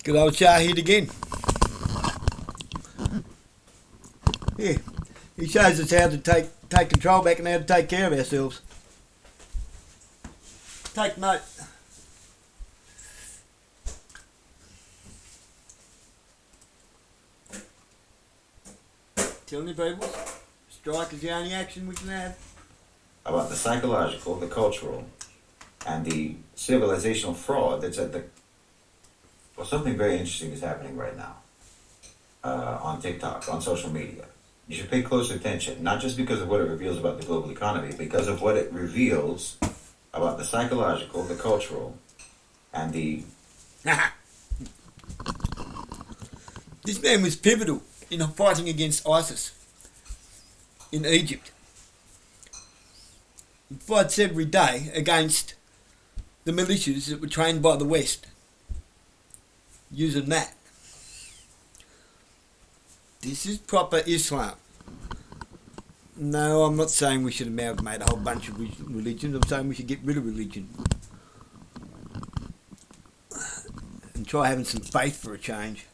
Good old Shahid again. Yeah, he shows us how to take control back and how to take care of ourselves. Take note. Telling you people, strike is the only action we can have. About the psychological, the cultural, and the civilizational fraud that's at the... Well, something very interesting is happening right now on TikTok, on social media. You should pay close attention, not just because of what it reveals about the global economy, because of what it reveals about the psychological, the cultural, and the... This man was pivotal in fighting against ISIS in Egypt. He fights every day against the militias that were trained by the West, using that. This is proper Islam. No, I'm not saying we should amalgamate a whole bunch of religions. I'm saying we should get rid of religion and try having some faith for a change.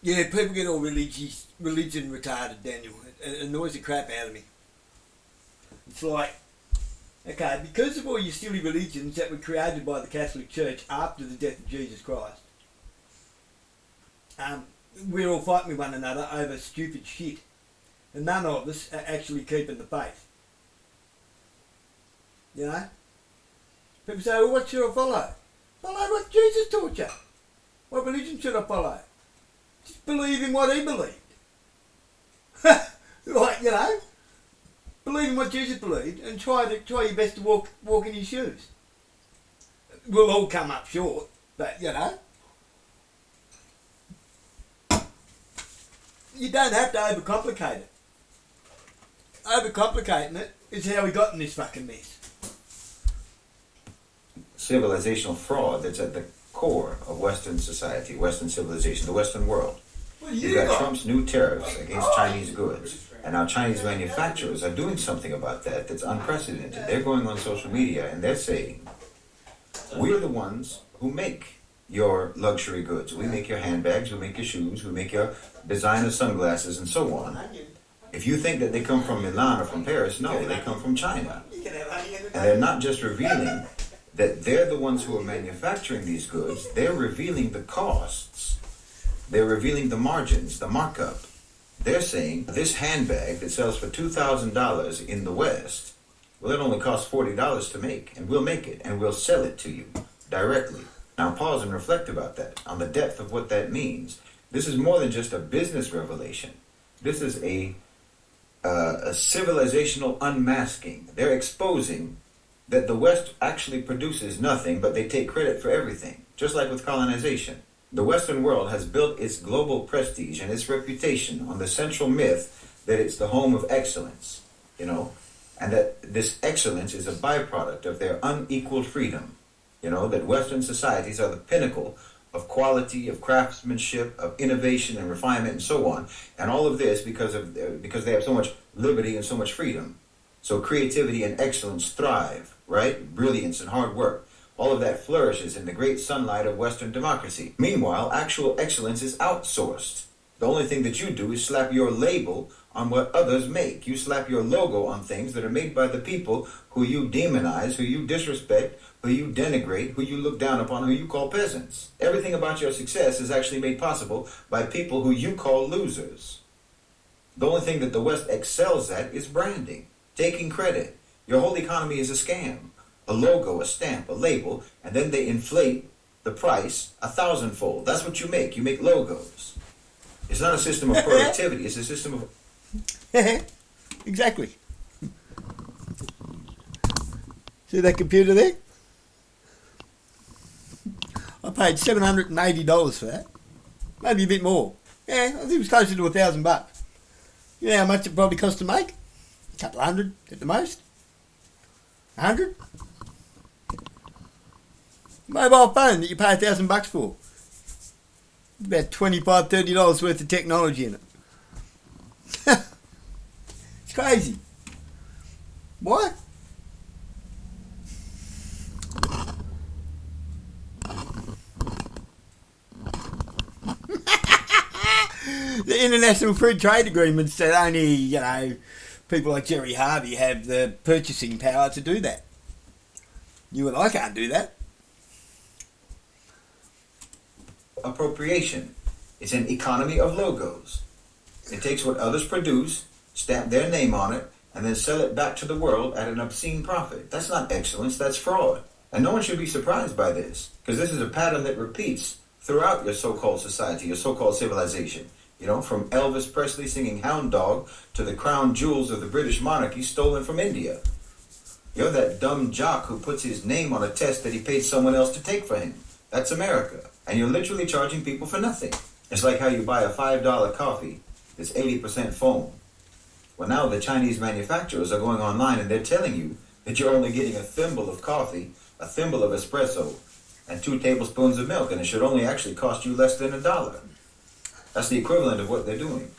Yeah, people get all religion retarded, Daniel. It annoys the crap out of me. It's like, okay, because of all your silly religions that were created by the Catholic Church after the death of Jesus Christ, we're all fighting with one another over stupid shit. And none of us are actually keeping the faith. You know? People say, well, what should I follow? Follow what Jesus taught you. What religion should I follow? Just believe in what he believed. Like, you know, believe in what Jesus believed and try your best to walk in his shoes. We'll all come up short, but you know, you don't have to overcomplicate it. Overcomplicating it is how we got in this fucking mess. Civilizational fraud that's at the core of Western society, Western civilization, the Western world. You got Trump's new tariffs against Chinese goods, and now Chinese manufacturers are doing something about that that's unprecedented. They're going on social media and they're saying, we're the ones who make your luxury goods. We make your handbags, we make your shoes, we make your designer sunglasses and so on. If you think that they come from Milan or from Paris, no, they come from China. And they're not just revealing that they're the ones who are manufacturing these goods, they're revealing the costs. They're revealing the margins, the markup. They're saying this handbag that sells for $2,000 in the West, well, it only costs $40 to make, and we'll make it, and we'll sell it to you directly. Now pause and reflect about that, on the depth of what that means. This is more than just a business revelation. This is a civilizational unmasking. They're exposing that the West actually produces nothing, but they take credit for everything, just like with colonization. The Western world has built its global prestige and its reputation on the central myth that it's the home of excellence, you know, and that this excellence is a byproduct of their unequaled freedom, you know, that Western societies are the pinnacle of quality, of craftsmanship, of innovation and refinement and so on, and all of this because they have so much liberty and so much freedom. So creativity and excellence thrive, right? Brilliance and hard work. All of that flourishes in the great sunlight of Western democracy. Meanwhile, actual excellence is outsourced. The only thing that you do is slap your label on what others make. You slap your logo on things that are made by the people who you demonize, who you disrespect, who you denigrate, who you look down upon, who you call peasants. Everything about your success is actually made possible by people who you call losers. The only thing that the West excels at is branding, taking credit. Your whole economy is a scam. A logo, a stamp, a label, and then they inflate the price 1,000-fold. That's what you make. You make logos. It's not a system of productivity. It's a system of... Exactly. See that computer there? I paid $780 for that. Maybe a bit more. Yeah, I think it was closer to $1,000. You know how much it probably cost to make? A couple of hundred at the most. 100? Mobile phone that you pay $1,000 for. About $25, $30 worth of technology in it. It's crazy. What? the international free trade agreements that only, you know, people like Jerry Harvey have the purchasing power to do that. You and I can't do that. Appropriation. It's an economy of logos. It takes what others produce, stamp their name on it, and then sell it back to the world at an obscene profit. That's not excellence, that's fraud. And no one should be surprised by this, because this is a pattern that repeats throughout your so-called society, your so-called civilization. You know, from Elvis Presley singing Hound Dog to the crown jewels of the British monarchy stolen from India. You're that dumb jock who puts his name on a test that he paid someone else to take for him. That's America. And you're literally charging people for nothing. It's like how you buy a $5 coffee that's 80% foam. Well, now the Chinese manufacturers are going online and they're telling you that you're only getting a thimble of coffee, a thimble of espresso, and 2 tablespoons of milk, and it should only actually cost you less than $1. That's the equivalent of what they're doing.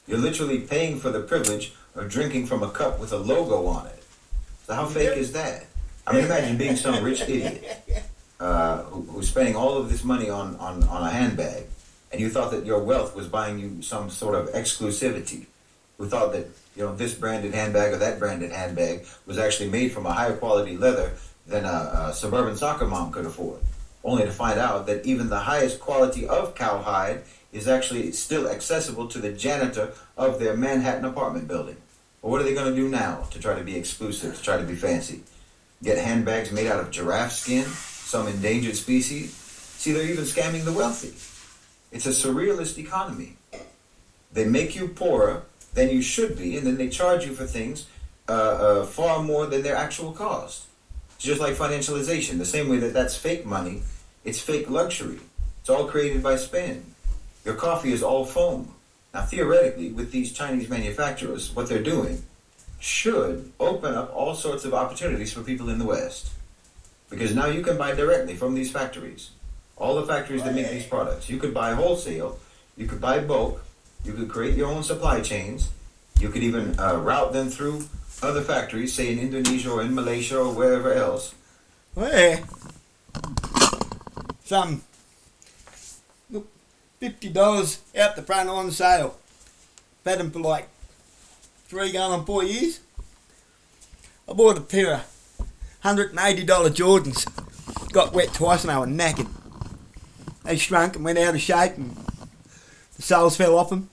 You're literally paying for the privilege of drinking from a cup with a logo on it. So how fake is that? I mean, imagine being some rich idiot who's spending all of this money on a handbag, and you thought that your wealth was buying you some sort of exclusivity, who thought that, you know, this branded handbag or that branded handbag was actually made from a higher quality leather than a suburban soccer mom could afford, only to find out that even the highest quality of cowhide is actually still accessible to the janitor of their Manhattan apartment building. Well, what are they going to do now to try to be exclusive, to try to be fancy? Get handbags made out of giraffe skin, some endangered species? See, they're even scamming the wealthy. It's a surrealist economy. They make you poorer than you should be, and then they charge you for things far more than their actual cost. It's just like financialization. The same way that that's fake money, it's fake luxury. It's all created by spin. Your coffee is all foam. Now, theoretically, with these Chinese manufacturers, what they're doing should open up all sorts of opportunities for people in the West. Because now you can buy directly from these factories. All the factories that make these products. You could buy wholesale, you could buy bulk, you could create your own supply chains, you could even route them through other factories, say in Indonesia or in Malaysia or wherever else. Well, yeah. Some $50 out the front on sale. Had them for like 3 going on 4 years. I bought a pair of $180 Jordans. Got wet twice and they were knackered. They shrunk and went out of shape and the soles fell off them.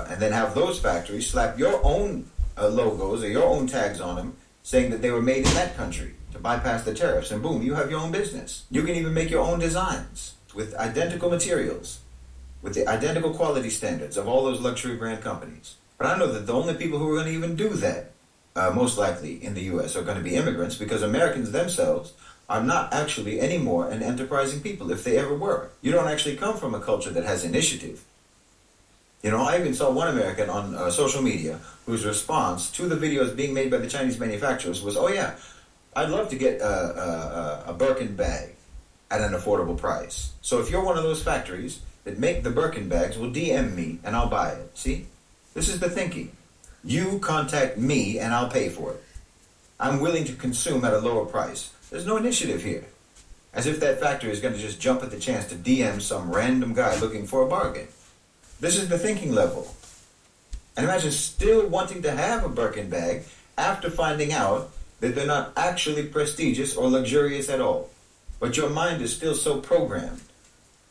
And then have those factories slap your own logos or your own tags on them, saying that they were made in that country to bypass the tariffs, and boom, you have your own business. You can even make your own designs with identical materials, with the identical quality standards of all those luxury brand companies. But I know that the only people who are going to even do that, most likely in the U.S., are going to be immigrants, because Americans themselves are not actually anymore an enterprising people, if they ever were. You don't actually come from a culture that has initiative. You know, I even saw one American on social media whose response to the videos being made by the Chinese manufacturers was, oh yeah, I'd love to get a Birkin bag at an affordable price. So if you're one of those factories that make the Birkin bags, well, DM me and I'll buy it. See? This is the thinking. You contact me and I'll pay for it. I'm willing to consume at a lower price. There's no initiative here. As if that factory is going to just jump at the chance to DM some random guy looking for a bargain. This is the thinking level. And imagine still wanting to have a Birkin bag after finding out that they're not actually prestigious or luxurious at all. But your mind is still so programmed.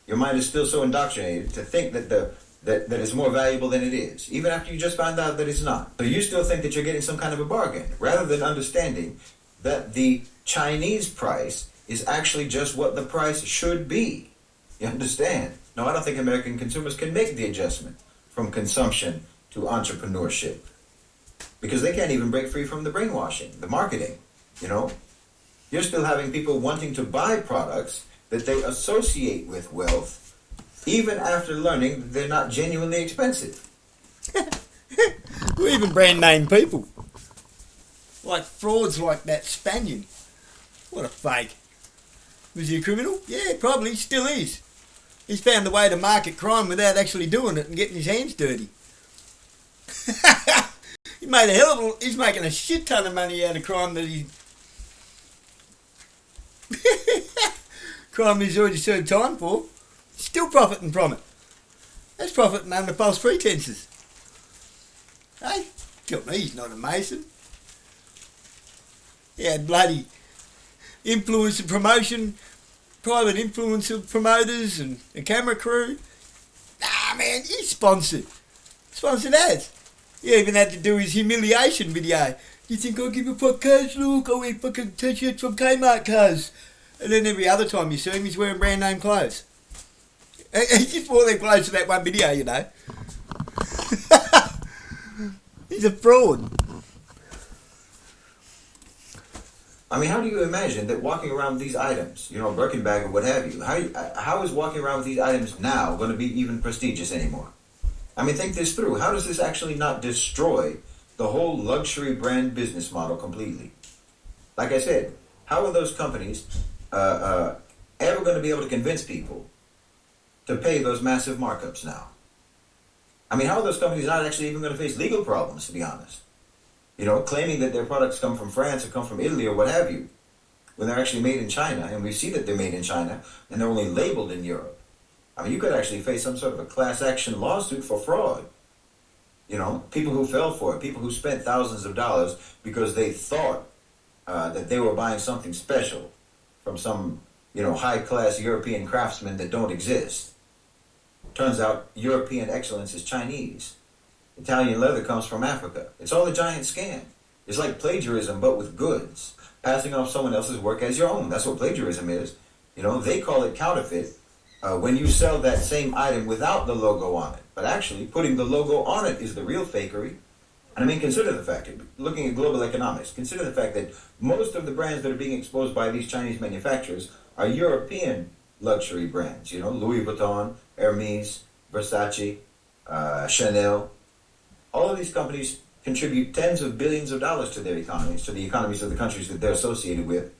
Your mind is still so indoctrinated to think that that it's more valuable than it is, even after you just found out that it's not. So you still think that you're getting some kind of a bargain, rather than understanding that the Chinese price is actually just what the price should be. You understand? No, I don't think American consumers can make the adjustment from consumption to entrepreneurship, because they can't even break free from the brainwashing, the marketing, you know? You're still having people wanting to buy products that they associate with wealth, even after learning that they're not genuinely expensive. We're even brand name people. Like frauds like that Spaniard. What a fake. Was he a criminal? Yeah, probably, still is. He's found a way to market crime without actually doing it and getting his hands dirty. He's making a shit ton of money out of crime that he Crime he's already served time for. Still profiting from it. That's profiting under false pretences. Hey, tell me he's not a Mason. He had bloody influencer promotion, private influencer promoters and a camera crew. Nah, man, he's sponsored. Sponsored ads. He even had to do his humiliation video. You think I'll give a fuck cars? Look, I wear fucking t-shirts from Kmart cars. And then every other time you see him, he's wearing brand name clothes. He just wore them clothes for that one video, you know. He's a fraud. I mean, how do you imagine that walking around with these items, you know, Birkin bag or what have you, how is walking around with these items now going to be even prestigious anymore? I mean, think this through. How does this actually not destroy the whole luxury brand business model completely? Like I said, how are those companies ever going to be able to convince people to pay those massive markups now? I mean, how are those companies not actually even going to face legal problems, to be honest? You know, claiming that their products come from France or come from Italy or what have you, when they're actually made in China, and we see that they're made in China, and they're only labeled in Europe. I mean, you could actually face some sort of a class action lawsuit for fraud. You know, people who fell for it, people who spent thousands of dollars because they thought that they were buying something special from some, you know, high-class European craftsmen that don't exist. Turns out European excellence is Chinese. Italian leather comes from Africa. It's all a giant scam. It's like plagiarism, but with goods. Passing off someone else's work as your own. That's what plagiarism is. You know, they call it counterfeit when you sell that same item without the logo on it. But actually, putting the logo on it is the real fakery. And I mean, consider the fact, looking at global economics, consider the fact that most of the brands that are being exposed by these Chinese manufacturers are European luxury brands. You know, Louis Vuitton, Hermes, Versace, Chanel. All of these companies contribute tens of billions of dollars to their economies, to the economies of the countries that they're associated with.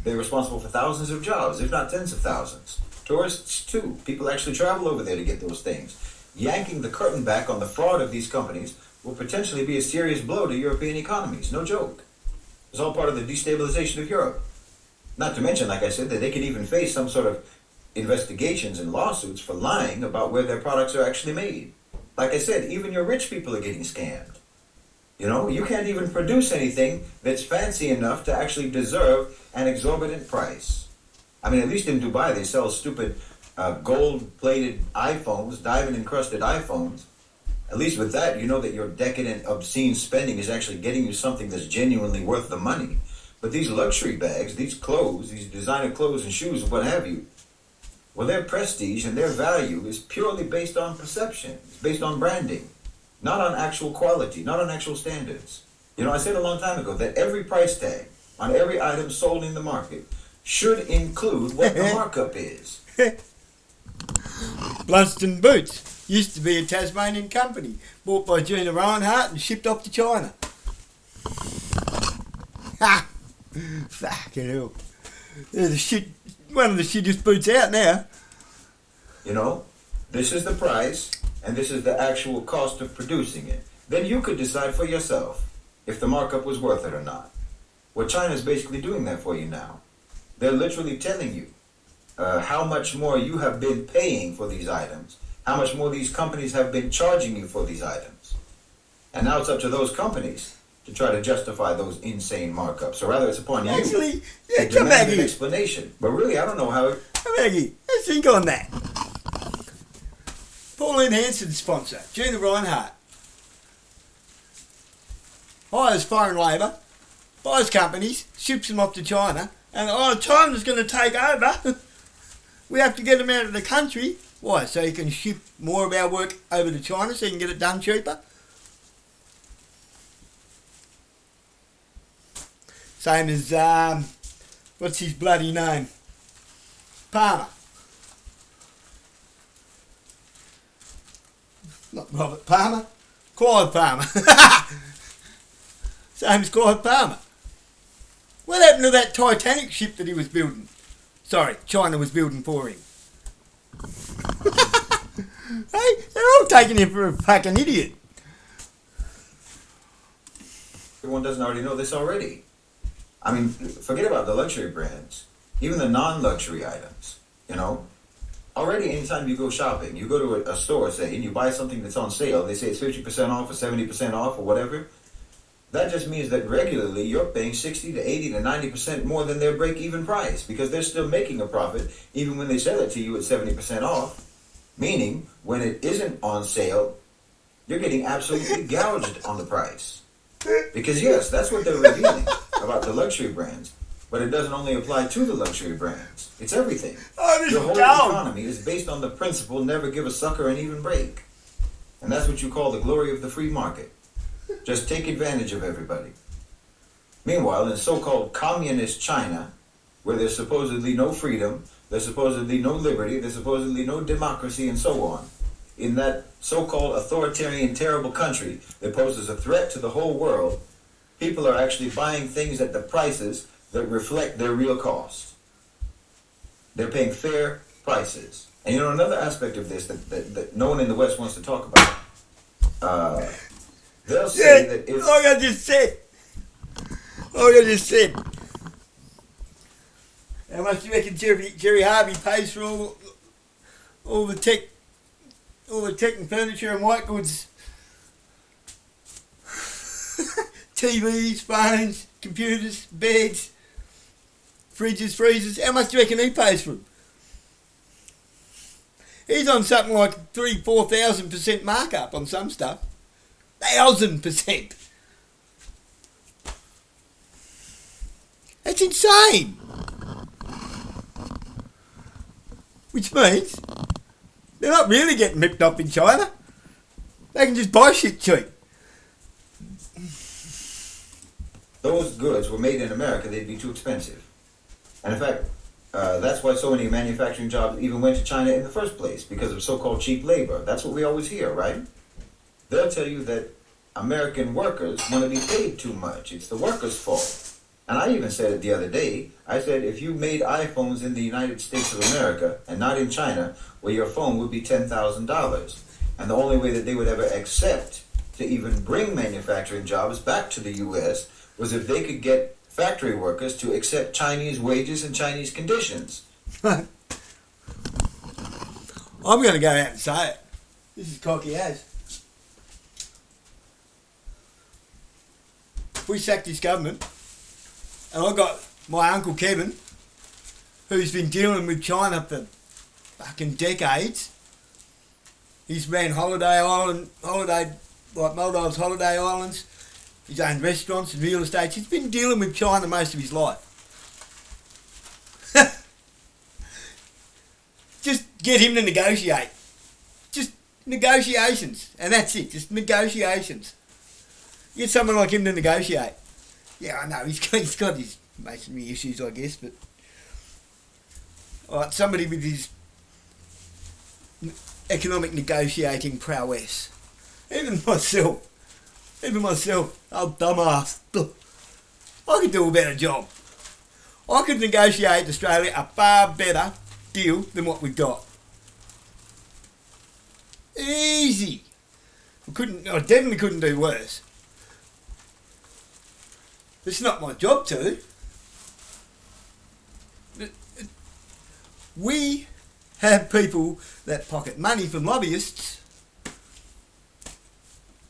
They're responsible for thousands of jobs, if not tens of thousands. Tourists, too. People actually travel over there to get those things. Yanking the curtain back on the fraud of these companies will potentially be a serious blow to European economies. No joke. It's all part of the destabilization of Europe. Not to mention, like I said, that they could even face some sort of investigations and lawsuits for lying about where their products are actually made. Like I said, even your rich people are getting scammed. You know, you can't even produce anything that's fancy enough to actually deserve an exorbitant price. I mean, at least in Dubai, they sell stupid gold-plated iPhones, diamond-encrusted iPhones. At least with that, you know that your decadent, obscene spending is actually getting you something that's genuinely worth the money. But these luxury bags, these clothes, these designer clothes and shoes and what have you, well, their prestige and their value is purely based on perception. It's based on branding, not on actual quality, not on actual standards. You know, I said a long time ago that every price tag on every item sold in the market should include what the markup is. Blunston Boots used to be a Tasmanian company, bought by Gina Reinhardt and shipped off to China. Ha! Fucking hell. They're one of the shittest boots out now. You know, this is the price, and this is the actual cost of producing it. Then you could decide for yourself if the markup was worth it or not. Well, China's basically doing that for you now. They're literally telling you how much more you have been paying for these items, how much more these companies have been charging you for these items. And now it's up to those companies to try to justify those insane markups. Or rather, it's upon you Actually, to come back demand an here. explanation. But really, I don't know how... Come back here. Let's think on that. Pauline Hanson's sponsor, Gina Reinhardt, hires foreign labour, buys companies, ships them off to China, and China's going to take over. We have to get them out of the country. Why? So you can ship more of our work over to China so you can get it done cheaper? Same as, what's his bloody name? Palmer. Not Robert Palmer. Clive Palmer. Same as Clive Palmer. What happened to that Titanic ship that he was building? Sorry, China was building for him. Hey, they're all taking him for a fucking idiot. Everyone doesn't already know this already. I mean, forget about the luxury brands, even the non-luxury items. You know, already anytime you go shopping, you go to a store, say, and you buy something that's on sale. They say it's 50% off or 70% off or whatever. That just means that regularly you're paying 60 to 80 to 90% more than their break-even price because they're still making a profit even when they sell it to you at 70% off. Meaning, when it isn't on sale, you're getting absolutely gouged on the price. Because yes, that's what they're revealing about the luxury brands. But it doesn't only apply to the luxury brands. It's everything. Oh, this Your whole gouged. economy is based on the principle never give a sucker an even break. And that's what you call the glory of the free market. Just take advantage of everybody. Meanwhile, in so-called communist China, where there's supposedly no freedom, there's supposedly no liberty, there's supposedly no democracy, and so on, in that so-called authoritarian, terrible country that poses a threat to the whole world, people are actually buying things at the prices that reflect their real cost. They're paying fair prices. And you know, another aspect of this that no one in the West wants to talk about, they'll say Yeah, that if... like I just said. How much do you reckon Jerry Harvey pays for all the tech and furniture and white goods? TVs, phones, computers, beds, fridges, freezers. How much do you reckon he pays for them? He's on something like 3,000-4,000% markup on some stuff. 1,000%. That's insane. Which means they're not really getting ripped off in China. They can just buy shit cheap. Those goods were made in America, they'd be too expensive. And in fact, that's why so many manufacturing jobs even went to China in the first place, because of so-called cheap labor. That's what we always hear, right? They'll tell you that American workers want to be paid too much. It's the workers' fault. And I even said it the other day. I said, if you made iPhones in the United States of America and not in China, well, your phone would be $10,000. And the only way that they would ever accept to even bring manufacturing jobs back to the U.S. was if they could get factory workers to accept Chinese wages and Chinese conditions. I'm going to go out and say it. This is cocky as. If we sack this government, and I got my Uncle Kevin, who's been dealing with China for fucking decades. He's ran like Maldives holiday islands. He's owned restaurants and real estate. He's been dealing with China most of his life. Just get him to negotiate. Just negotiations. And that's it. Just negotiations. Get someone like him to negotiate. Yeah, I know, he's got his masonry issues, I guess, but... Alright, somebody with his economic negotiating prowess. Even myself, old dumbass, I could do a better job. I could negotiate Australia a far better deal than what we've got. Easy. I definitely couldn't do worse. It's not my job to. We have people that pocket money from lobbyists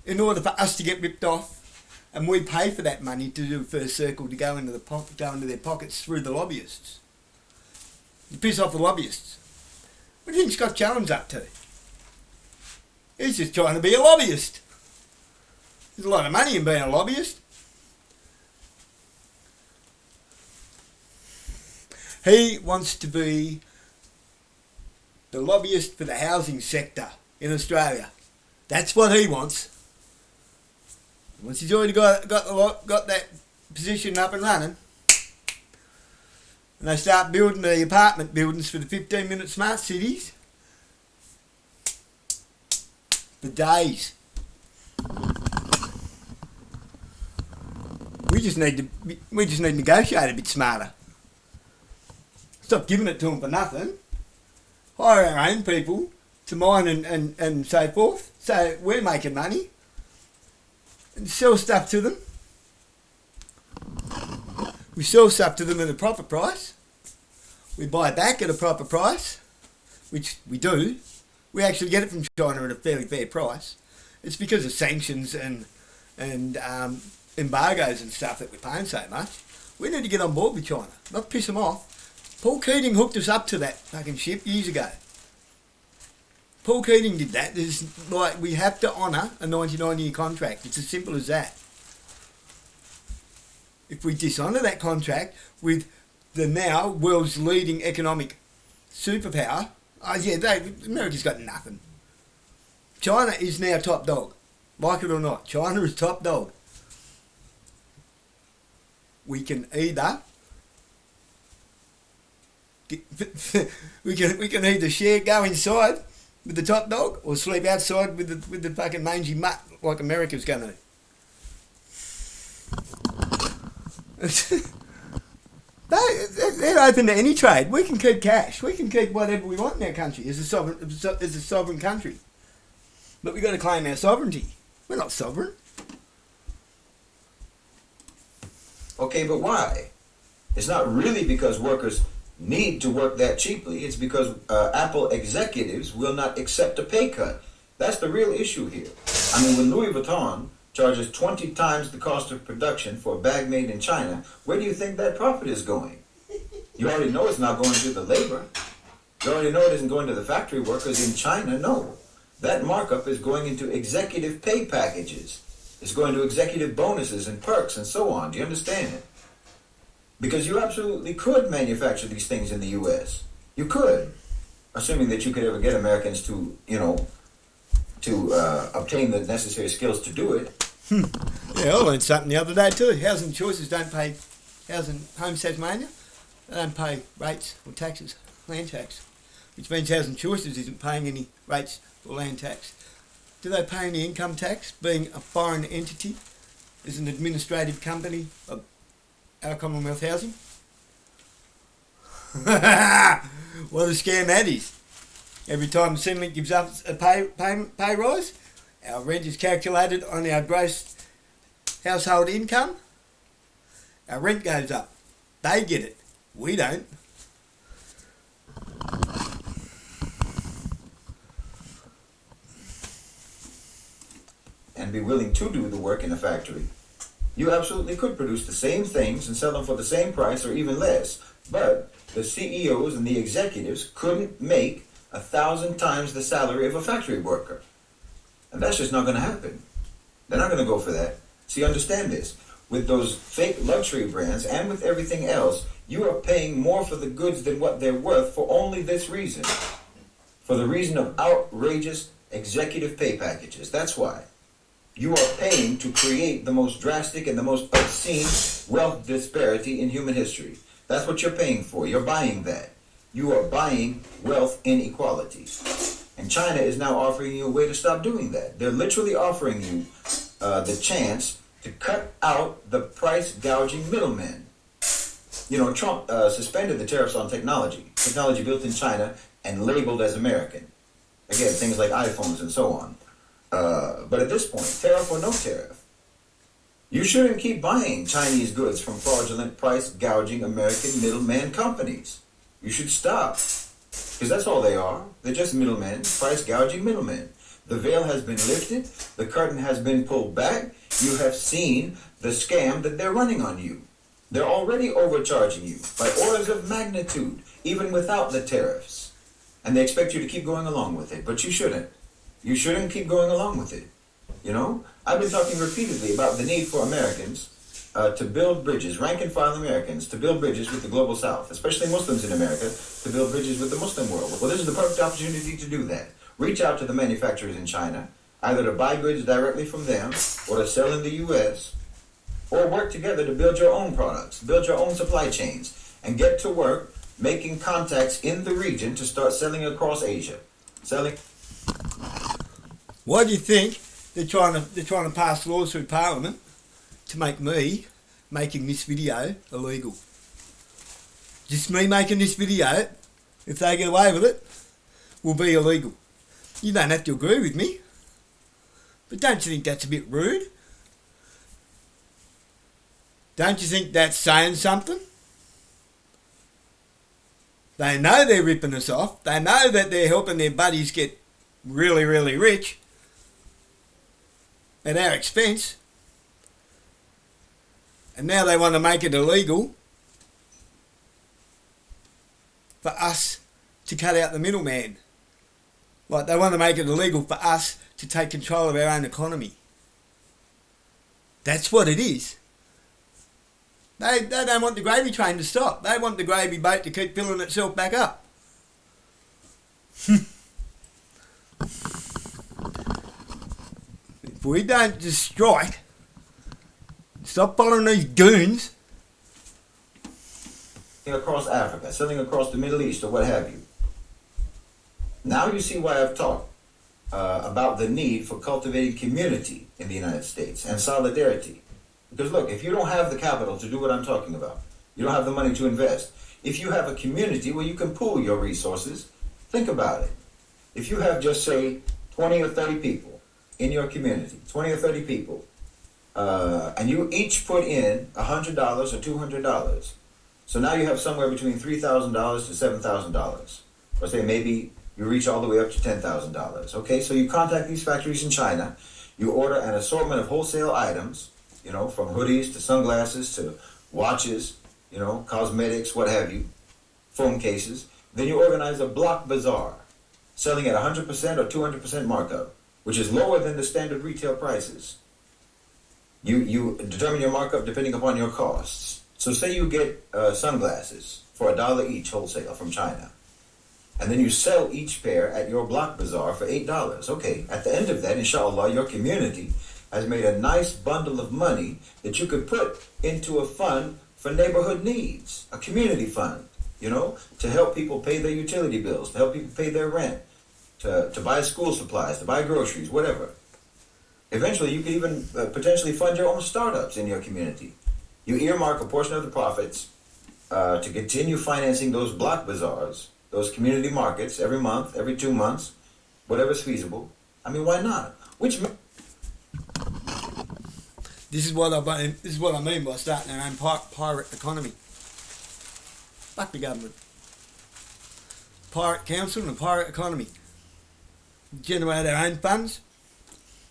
in order for us to get ripped off, and we pay for that money to do first circle to go into their pockets through the lobbyists. To piss off the lobbyists. What do you think Scott Challen's up to? He's just trying to be a lobbyist. There's a lot of money in being a lobbyist. He wants to be the lobbyist for the housing sector in Australia. That's what he wants. Once he's already got that position up and running, and they start building the apartment buildings for the 15-minute smart cities, for days. We just need to negotiate a bit smarter. Stop giving it to them for nothing. Hire our own people to mine and so forth. So we're making money. And sell stuff to them. We sell stuff to them at a proper price. We buy back at a proper price, which we do. We actually get it from China at a fairly fair price. It's because of sanctions and embargoes and stuff that we're paying so much. We need to get on board with China, not piss them off. Paul Keating hooked us up to that fucking ship years ago. Paul Keating did that. There's like, we have to honour a 99-year contract. It's as simple as that. If we dishonour that contract with the now world's leading economic superpower, America's got nothing. China is now top dog. Like it or not, China is top dog. We can either we can either go inside with the top dog or sleep outside with the fucking mangy mutt like America's going to. They're open to any trade. We can keep cash. We can keep whatever we want in our country as a sovereign country. But we've got to claim our sovereignty. We're not sovereign. Okay, but why? It's not really because workers need to work that cheaply. It's because Apple executives will not accept a pay cut. That's the real issue here. I mean, when Louis Vuitton charges 20 times the cost of production for a bag made in China, where do you think that profit is going? You already know it's not going to the labor. You already know it isn't going to the factory workers in China. No. That markup is going into executive pay packages. It's going to executive bonuses and perks and so on. Do you understand it? Because you absolutely could manufacture these things in the U.S. You could, assuming that you could ever get Americans to, obtain the necessary skills to do it. Yeah, I learned something the other day too. Housing Choices don't pay, Home Tasmania, they don't pay rates or taxes, land tax, which means Housing Choices isn't paying any rates or land tax. Do they pay any income tax, being a foreign entity, as an administrative company of our Commonwealth Housing? What a scam that is. Every time Centrelink gives us a pay rise, our rent is calculated on our gross household income. Our rent goes up. They get it. We don't. And be willing to do the work in a factory. You absolutely could produce the same things and sell them for the same price or even less, but the CEOs and the executives couldn't make 1,000 times the salary of a factory worker. And that's just not going to happen. They're not going to go for that. See, understand this. With those fake luxury brands and with everything else, you are paying more for the goods than what they're worth for only this reason. For the reason of outrageous executive pay packages. That's why. You are paying to create the most drastic and the most obscene wealth disparity in human history. That's what you're paying for. You're buying that. You are buying wealth inequality. And China is now offering you a way to stop doing that. They're literally offering you the chance to cut out the price gouging middlemen. Trump suspended the tariffs on technology built in China and labeled as American. Again, things like iPhones and so on. But at this point, tariff or no tariff, you shouldn't keep buying Chinese goods from fraudulent price gouging American middleman companies. You should stop. Because that's all they are. They're just middlemen, price gouging middlemen. The veil has been lifted. The curtain has been pulled back. You have seen the scam that they're running on you. They're already overcharging you by orders of magnitude, even without the tariffs. And they expect you to keep going along with it. But you shouldn't. You shouldn't keep going along with it. I've been talking repeatedly about the need for Americans to build bridges, rank and file Americans, to build bridges with the global south, especially Muslims in America, to build bridges with the Muslim world. Well, this is the perfect opportunity to do that. Reach out to the manufacturers in China, either to buy goods directly from them or to sell in the U.S., or work together to build your own products, build your own supply chains, and get to work making contacts in the region to start selling across Asia. Why do you think they're trying to pass laws through Parliament to make me making this video illegal? Just me making this video, if they get away with it, will be illegal. You don't have to agree with me, but don't you think that's a bit rude? Don't you think that's saying something? They know they're ripping us off. They know that they're helping their buddies get really, really rich at our expense. And now they want to make it illegal for us to cut out the middleman. Like they want to make it illegal for us to take control of our own economy. That's what it is. They don't want the gravy train to stop. They want the gravy boat to keep filling itself back up. If we don't just strike, stop following these goons. Across Africa, selling across the Middle East, or what have you. Now you see why I've talked about the need for cultivating community in the United States and solidarity. Because look, if you don't have the capital to do what I'm talking about, you don't have the money to invest. If you have a community where you can pool your resources, think about it. If you have just say 20 or 30 people in your community, 20 or 30 people, and you each put in $100 or $200, so now you have somewhere between $3,000 to $7,000. Or say maybe you reach all the way up to $10,000. Okay, so you contact these factories in China, you order an assortment of wholesale items, you know, from hoodies to sunglasses to watches, you know, cosmetics, what have you, phone cases. Then you organize a block bazaar, selling at 100% or 200% markup, which is lower than the standard retail prices. You determine your markup depending upon your costs. So say you get sunglasses for $1 each wholesale from China. And then you sell each pair at your block bazaar for $8. Okay, at the end of that, inshallah, your community has made a nice bundle of money that you could put into a fund for neighborhood needs, a community fund, you know, to help people pay their utility bills, to help people pay their rent, to buy school supplies, to buy groceries, whatever. Eventually, you could even potentially fund your own startups in your community. You earmark a portion of the profits to continue financing those block bazaars, those community markets every month, every 2 months, whatever's feasible. I mean, why not? This is what I mean by starting our own pirate economy. Fuck the government. Pirate council and a pirate economy. Generate our own funds.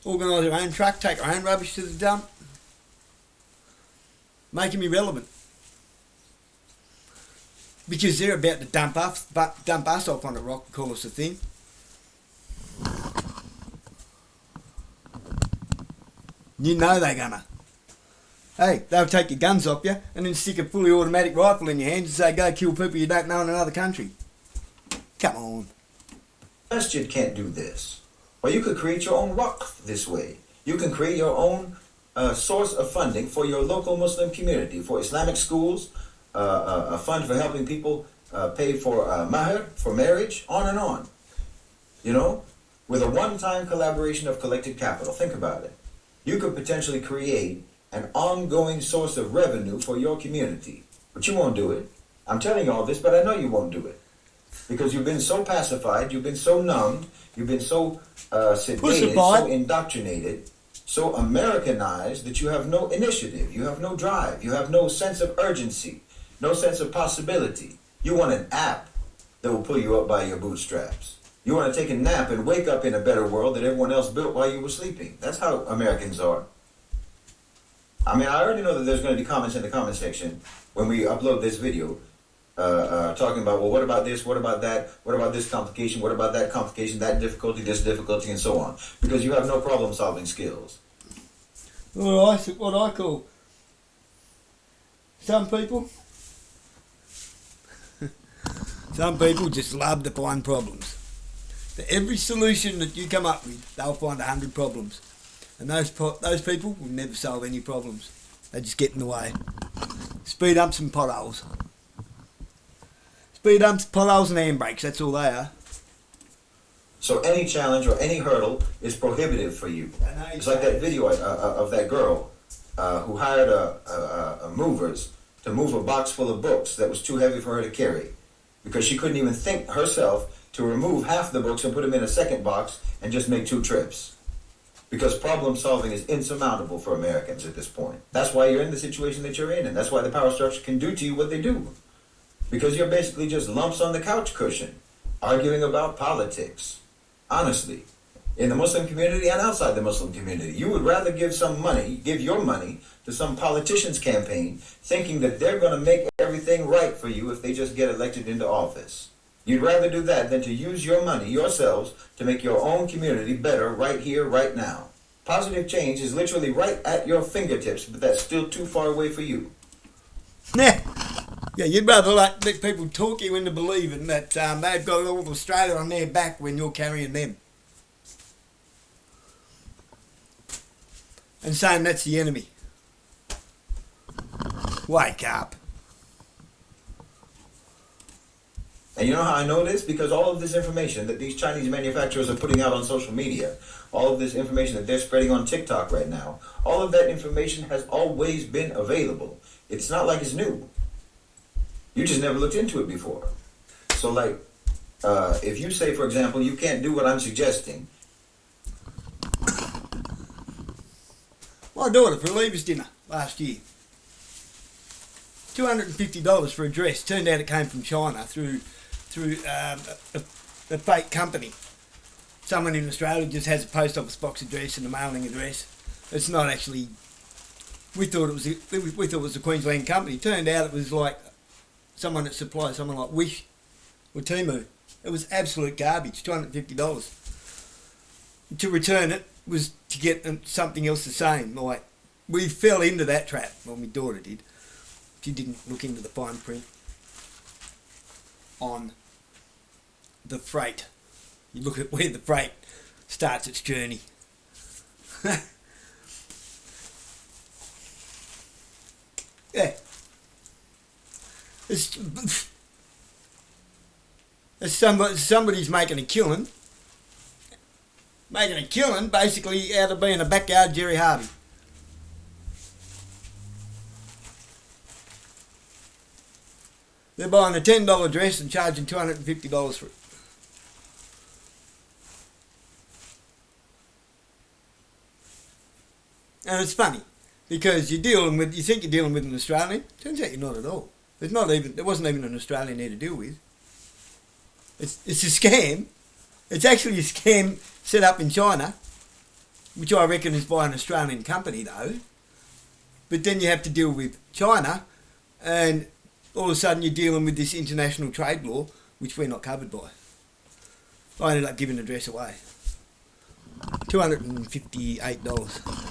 Organise our own truck. Take our own rubbish to the dump. Make them irrelevant. Because they're about to dump us off on the rock, call us a thing. You know they're gonna. Hey, they'll take your guns off you and then stick a fully automatic rifle in your hands and say go kill people you don't know in another country. Come on. Masjid can't do this. Or you could create your own waqf this way. You can create your own source of funding for your local Muslim community, for Islamic schools, a fund for helping people pay for mahr, for marriage, on and on. You know, with a one-time collaboration of collected capital. Think about it. You could potentially create an ongoing source of revenue for your community. But you won't do it. I'm telling you all this, but I know you won't do it. Because you've been so pacified, you've been so numbed, you've been so sedated, so indoctrinated, so Americanized that you have no initiative, you have no drive, you have no sense of urgency, no sense of possibility. You want an app that will pull you up by your bootstraps. You want to take a nap and wake up in a better world that everyone else built while you were sleeping. That's how Americans are. I mean, I already know that there's going to be comments in the comment section when we upload this video talking about, well, what about this, what about that, what about this complication, what about that complication, that difficulty, this difficulty, and so on. Because you have no problem-solving skills. Well, what I call some people just love to find problems. For every solution that you come up with, they'll find 100 problems. And those people will never solve any problems. They just get in the way. Speed up some potholes. Speed up potholes and handbrakes, that's all they are. So any challenge or any hurdle is prohibitive for you. It's like that video of that girl who hired a movers to move a box full of books that was too heavy for her to carry. Because she couldn't even think herself to remove half the books and put them in a second box and just make 2 trips. because problem solving is insurmountable for Americans at this point. That's why you're in the situation that you're in, and that's why the power structure can do to you what they do. Because you're basically just lumps on the couch cushion, arguing about politics. Honestly, in the Muslim community and outside the Muslim community, you would rather give your money to some politician's campaign, thinking that they're going to make everything right for you if they just get elected into office. You'd rather do that than to use your money yourselves to make your own community better right here, right now. Positive change is literally right at your fingertips, but that's still too far away for you. Yeah, you'd rather let people talk you into believing that they've got all of Australia on their back when you're carrying them. And saying that's the enemy. Wake up. And you know how I know this? Because all of this information that these Chinese manufacturers are putting out on social media, all of this information that they're spreading on TikTok right now, all of that information has always been available. It's not like it's new. You just never looked into it before. So like, if you say, for example, you can't do what I'm suggesting. My daughter for a leavers dinner last year. $250 for a dress. Turned out it came from China through a fake company. Someone in Australia just has a post office box address and a mailing address. It's not actually. We thought it was a Queensland company. Turned out it was like someone that supplies someone like Wish or Temu. It was absolute garbage. $250. To return it was to get something else the same. Like, we fell into that trap. Well, my daughter did. She didn't look into the fine print on the freight. You look at where the freight starts its journey. Yeah. Somebody's making a killing. Making a killing basically out of being a backyard Jerry Harvey. They're buying a $10 dress and charging $250 for it. And it's funny, because you think you're dealing with an Australian, turns out you're not at all. There wasn't even an Australian there to deal with. It's a scam. It's actually a scam set up in China, which I reckon is by an Australian company though. But then you have to deal with China, and all of a sudden you're dealing with this international trade law, which we're not covered by. I ended up giving the dress away. $258.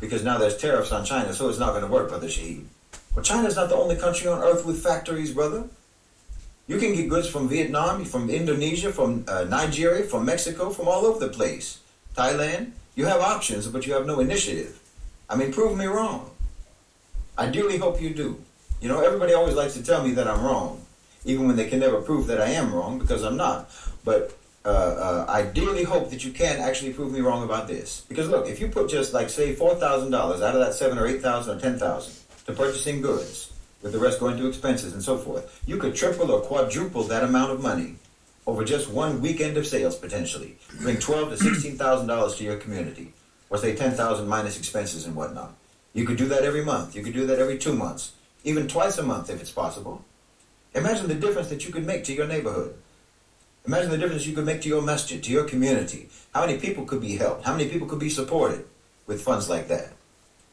Because now there's tariffs on China, so it's not going to work, Brother Shaheed. Well, China's not the only country on earth with factories, brother. You can get goods from Vietnam, from Indonesia, from Nigeria, from Mexico, from all over the place. Thailand. You have options, but you have no initiative. I mean, prove me wrong. I dearly hope you do. You know, everybody always likes to tell me that I'm wrong, even when they can never prove that I am wrong, because I'm not. But I dearly hope that you can actually prove me wrong about this. Because look, if you put just like, say, $4,000 out of that $7,000 or $8,000 or $10,000 to purchasing goods, with the rest going to expenses and so forth, you could triple or quadruple that amount of money over just one weekend of sales potentially. Bring $12,000 to $16,000 to your community, or say $10,000 minus expenses and whatnot. You could do that every month. You could do that every 2 months, even twice a month if it's possible. Imagine the difference that you could make to your neighborhood. Imagine the difference you could make to your masjid, to your community. How many people could be helped? How many people could be supported with funds like that?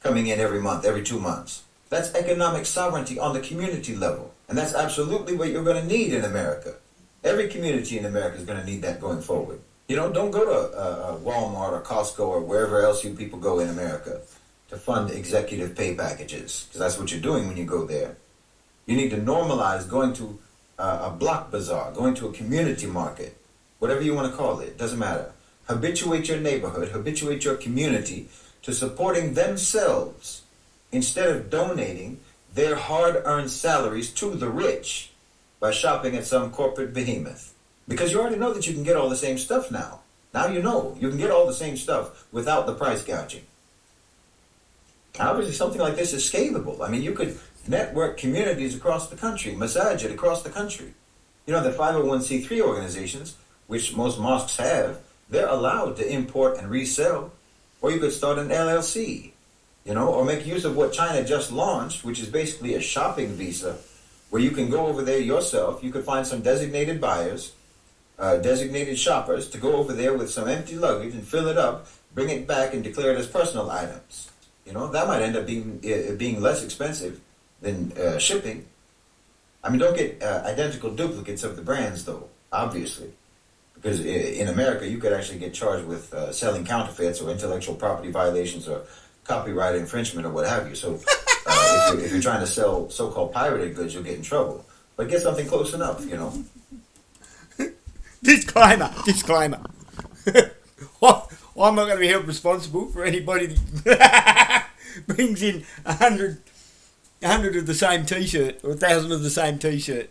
Coming in every month, every 2 months. That's economic sovereignty on the community level. And that's absolutely what you're going to need in America. Every community in America is going to need that going forward. You know, don't go to Walmart or Costco or wherever else you people go in America to fund executive pay packages, because that's what you're doing when you go there. You need to normalize going to a block bazaar, going to a community market, whatever you want to call it, doesn't matter. Habituate your neighborhood, habituate your community to supporting themselves instead of donating their hard-earned salaries to the rich by shopping at some corporate behemoth. Because you already know that you can get all the same stuff now. Now you know you can get all the same stuff without the price gouging. Obviously, something like this is scalable. I mean, you could network communities across the country, massage it across the country. You know, the 501c3 organizations, which most mosques have, they're allowed to import and resell. Or you could start an LLC, you know, or make use of what China just launched, which is basically a shopping visa, where you can go over there yourself. You could find some designated buyers, designated shoppers to go over there with some empty luggage and fill it up, bring it back and declare it as personal items. You know, that might end up being less expensive than shipping. I mean, don't get identical duplicates of the brands, though, obviously. Because in America, you could actually get charged with selling counterfeits or intellectual property violations or copyright infringement or what have you. So if you're trying to sell so-called pirated goods, you'll get in trouble. But get something close enough, you know. Disclaimer. I'm not going to be held responsible for anybody that brings in 100 of the same T-shirt or 1,000 of the same T-shirt.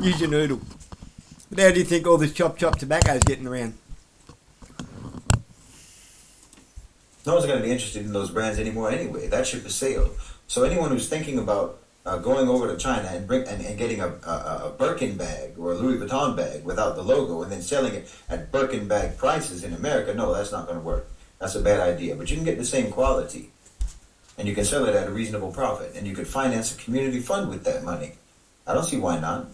Use your noodle. But how do you think all this chop tobacco is getting around? No one's going to be interested in those brands anymore anyway. That ship has sailed. So anyone who's thinking about going over to China and getting a Birkin bag or a Louis Vuitton bag without the logo and then selling it at Birkin bag prices in America, no, that's not going to work. That's a bad idea. But you can get the same quality and you can sell it at a reasonable profit and you could finance a community fund with that money. I don't see why not.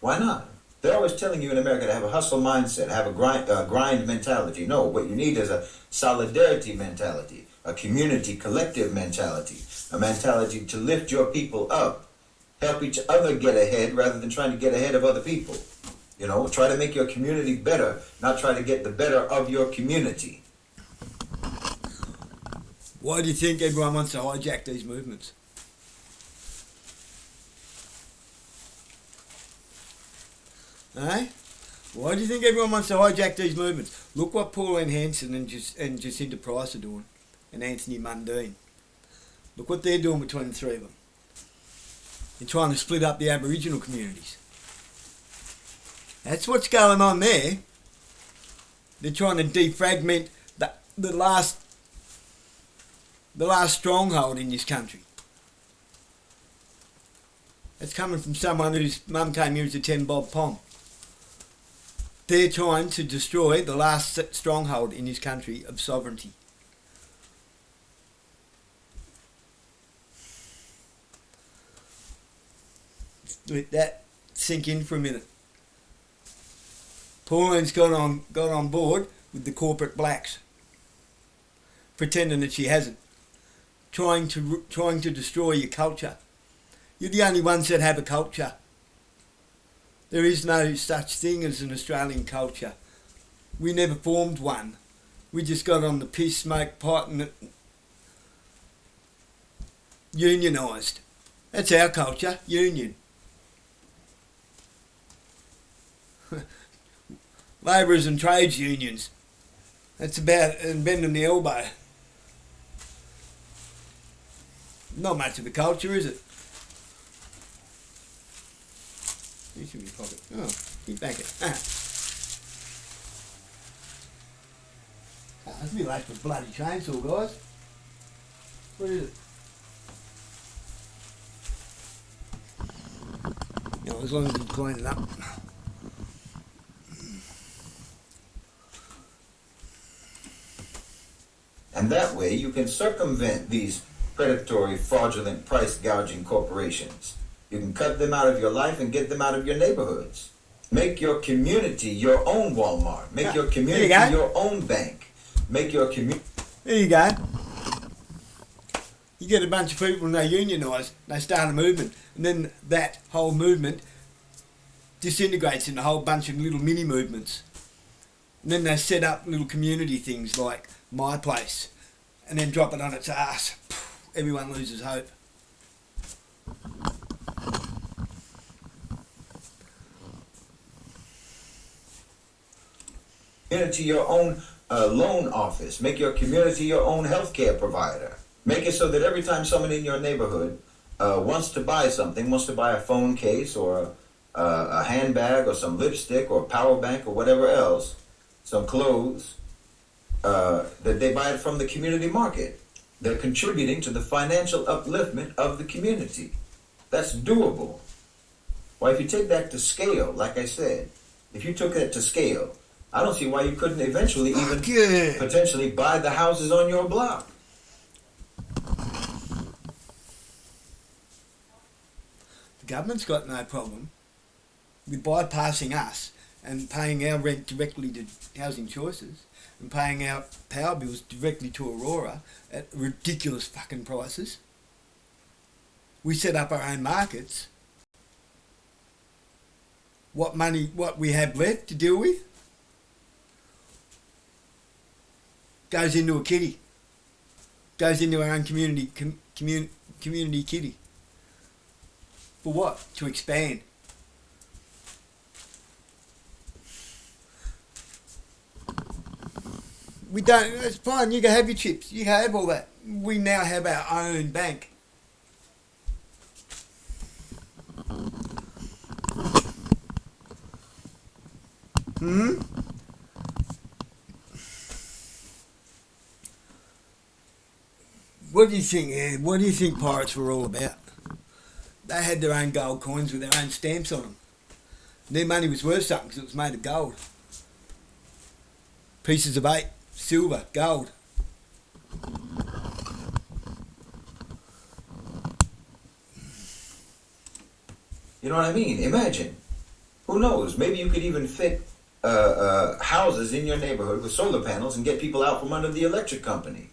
Why not? They're always telling you in America to have a hustle mindset, have a grind mentality. No, what you need is a solidarity mentality, a community collective mentality, a mentality to lift your people up, help each other get ahead rather than trying to get ahead of other people. You know, try to make your community better, not try to get the better of your community. Why do you think everyone wants to hijack these movements? Eh? Why do you think everyone wants to hijack these movements? Look what Pauline Hanson and Jacinta Price are doing, and Anthony Mundine. Look what they're doing between the three of them. They're trying to split up the Aboriginal communities. That's what's going on there. They're trying to defragment the last stronghold in this country. It's coming from someone whose mum came here as a 10 bob pom. They're trying to destroy the last stronghold in this country of sovereignty. Let that sink in for a minute. Pauline's got on board with the corporate blacks, pretending that she hasn't, trying to destroy your culture. You're the only ones that have a culture. There is no such thing as an Australian culture. We never formed one. We just got on the piss, smoke, pot and unionised. That's our culture, union. Labourers and trades unions. That's about bending the elbow. Not much of a culture, is it? This should be pocket. Oh, keep back it. That's me late for a bloody chainsaw, guys. What is it? You know, as long as you clean it up. And that way you can circumvent these predatory, fraudulent, price gouging corporations. You can cut them out of your life and get them out of your neighborhoods. Make your community your own Walmart. Make your community your own bank. Make your community... There you go. You get a bunch of people and they unionise, they start a movement, and then that whole movement disintegrates into a whole bunch of little mini movements. And then they set up little community things like My Place, and then drop it on its ass. Everyone loses hope. Community your own loan office. Make your community your own healthcare provider. Make it so that every time someone in your neighborhood wants to buy something, wants to buy a phone case or a handbag or some lipstick or a power bank or whatever else, some clothes, that they buy it from the community market. They're contributing to the financial upliftment of the community. That's doable. Well, if you take that to scale, like I said, if you took that to scale, I don't see why you couldn't eventually even potentially buy the houses on your block. The government's got no problem with bypassing us and paying our rent directly to Housing Choices and paying our power bills directly to Aurora at ridiculous fucking prices. We set up our own markets. What we have left to deal with goes into a kitty. Goes into our own community kitty. For what? To expand. We don't, it's fine, you can have your chips, you can have all that. We now have our own bank. What do you think, Ed? What do you think pirates were all about? They had their own gold coins with their own stamps on them. Their money was worth something because it was made of gold. Pieces of 8, silver, gold. You know what I mean? Imagine. Who knows? Maybe you could even fit houses in your neighborhood with solar panels and get people out from under the electric company.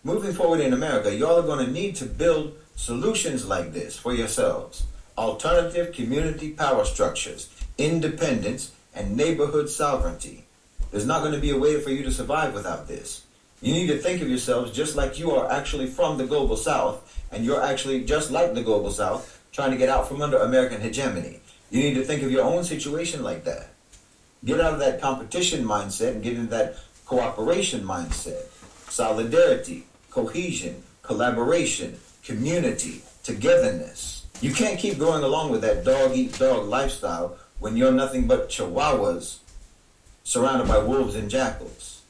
Moving forward in America, y'all are going to need to build solutions like this for yourselves. Alternative community power structures, independence, and neighborhood sovereignty. There's not going to be a way for you to survive without this. You need to think of yourselves just like you are actually from the global south, and you're actually just like the global south, trying to get out from under American hegemony. You need to think of your own situation like that. Get out of that competition mindset and get into that cooperation mindset. Solidarity, cohesion, collaboration, community, togetherness. You can't keep going along with that dog-eat-dog lifestyle when you're nothing but chihuahuas surrounded by wolves and jackals.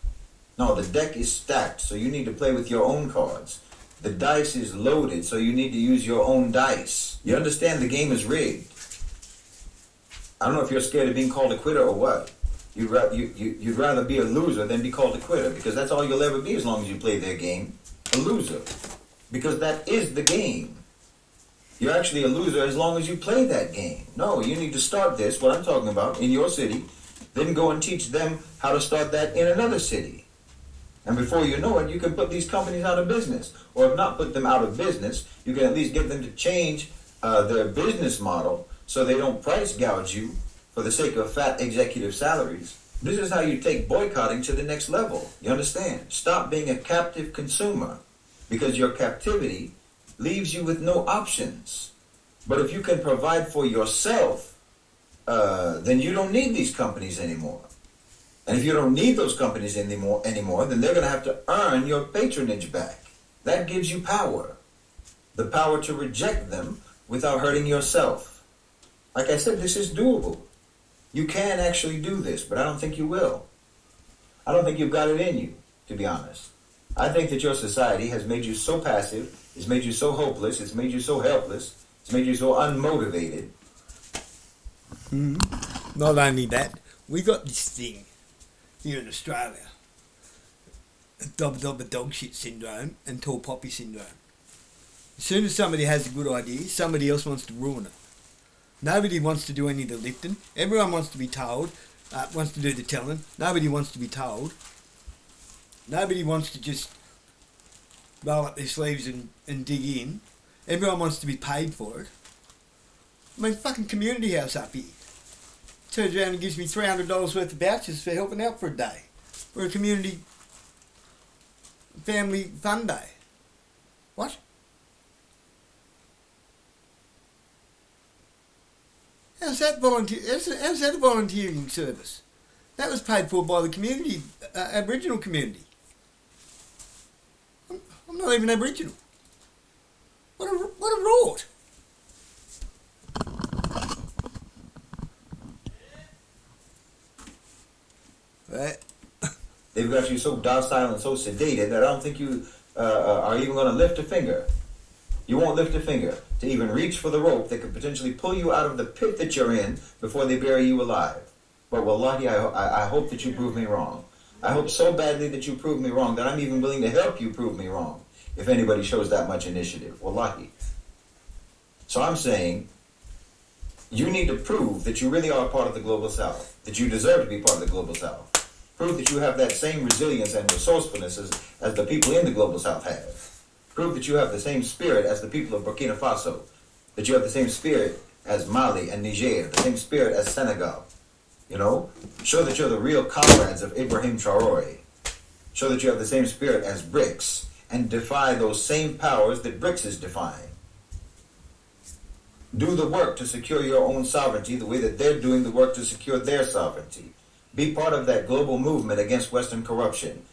No, the deck is stacked, so you need to play with your own cards. The dice is loaded, so you need to use your own dice. You understand the game is rigged. I don't know if you're scared of being called a quitter or what. You'd rather be a loser than be called a quitter, because that's all you'll ever be as long as you play their game. A loser. Because that is the game. You're actually a loser as long as you play that game. No, you need to start this, what I'm talking about, in your city, then go and teach them how to start that in another city. And before you know it, you can put these companies out of business. Or if not put them out of business, you can at least get them to change their business model so they don't price gouge you for the sake of fat executive salaries. This is how you take boycotting to the next level. You understand? Stop being a captive consumer, because your captivity leaves you with no options. But if you can provide for yourself, then you don't need these companies anymore. And if you don't need those companies anymore, then they're going to have to earn your patronage back. That gives you power. The power to reject them without hurting yourself. Like I said, this is doable. You can actually do this, but I don't think you will. I don't think you've got it in you, to be honest. I think that your society has made you so passive, it's made you so hopeless, it's made you so helpless, it's made you so unmotivated. Not only that, we got this thing here in Australia, Dobba dog shit syndrome and tall poppy syndrome. As soon as somebody has a good idea, somebody else wants to ruin it. Nobody wants to do any of the lifting. Everyone wants to be told, wants to do the telling. Nobody wants to be told. Nobody wants to just roll up their sleeves and dig in. Everyone wants to be paid for it. I mean, fucking community house up here turns around and gives me $300 worth of vouchers for helping out for a day. For a community family fun day. What? How's that a volunteering service? That was paid for by the community, Aboriginal community. I'm not even Aboriginal. What a rort. Right. They've got you so docile and so sedated that I don't think you are even going to lift a finger. You won't lift a finger to even reach for the rope that could potentially pull you out of the pit that you're in before they bury you alive. But wallahi, I hope that you prove me wrong. I hope so badly that you prove me wrong that I'm even willing to help you prove me wrong if anybody shows that much initiative. Wallahi. So I'm saying you need to prove that you really are part of the Global South, that you deserve to be part of the Global South. Prove that you have that same resilience and resourcefulness as the people in the Global South have. Prove that you have the same spirit as the people of Burkina Faso, that you have the same spirit as Mali and Niger, the same spirit as Senegal. You know, show that you're the real comrades of Ibrahim Traore. Show that you have the same spirit as BRICS, and defy those same powers that BRICS is defying. Do the work to secure your own sovereignty the way that they're doing the work to secure their sovereignty. Be part of that global movement against Western corruption,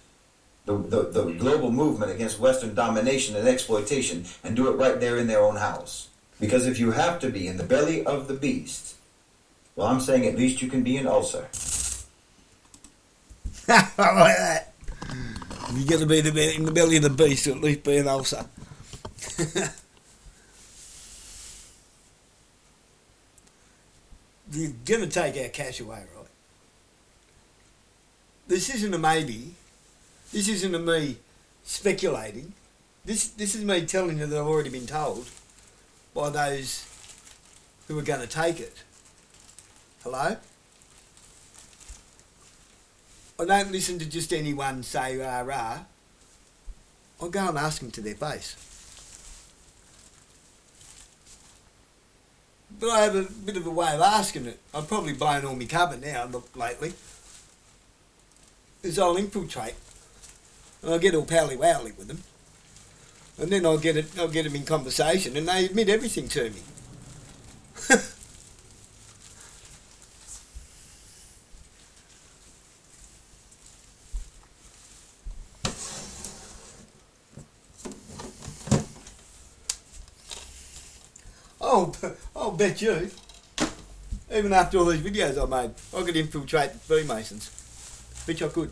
the global movement against Western domination and exploitation, and do it right there in their own house. Because if you have to be in the belly of the beast, well, I'm saying at least you can be an ulcer. I like that. You're going to be in the belly of the beast, or at least be an ulcer. You're going to take our cash away, right? This isn't a maybe. This isn't a me speculating. This is me telling you that I've already been told by those who are going to take it. Hello? I don't listen to just anyone say rah rah. I go and ask them to their face. But I have a bit of a way of asking it. I've probably blown all my cover now lately. Is I'll infiltrate. And I'll get all pally-wowly with them. And then I'll get them in conversation and they admit everything to me. I'll bet you, even after all these videos I made, I could infiltrate Freemasons. Bet you I could.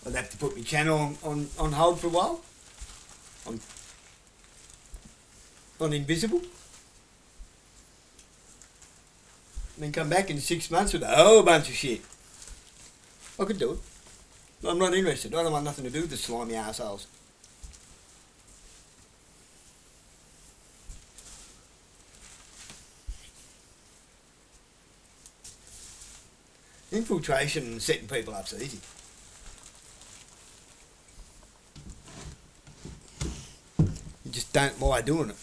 I'd have to put my channel on hold for a while. On invisible. And then come back in 6 months with a whole bunch of shit. I could do it. But I'm not interested. I don't want nothing to do with the slimy assholes. Infiltration and setting people up's easy. You just don't like doing it.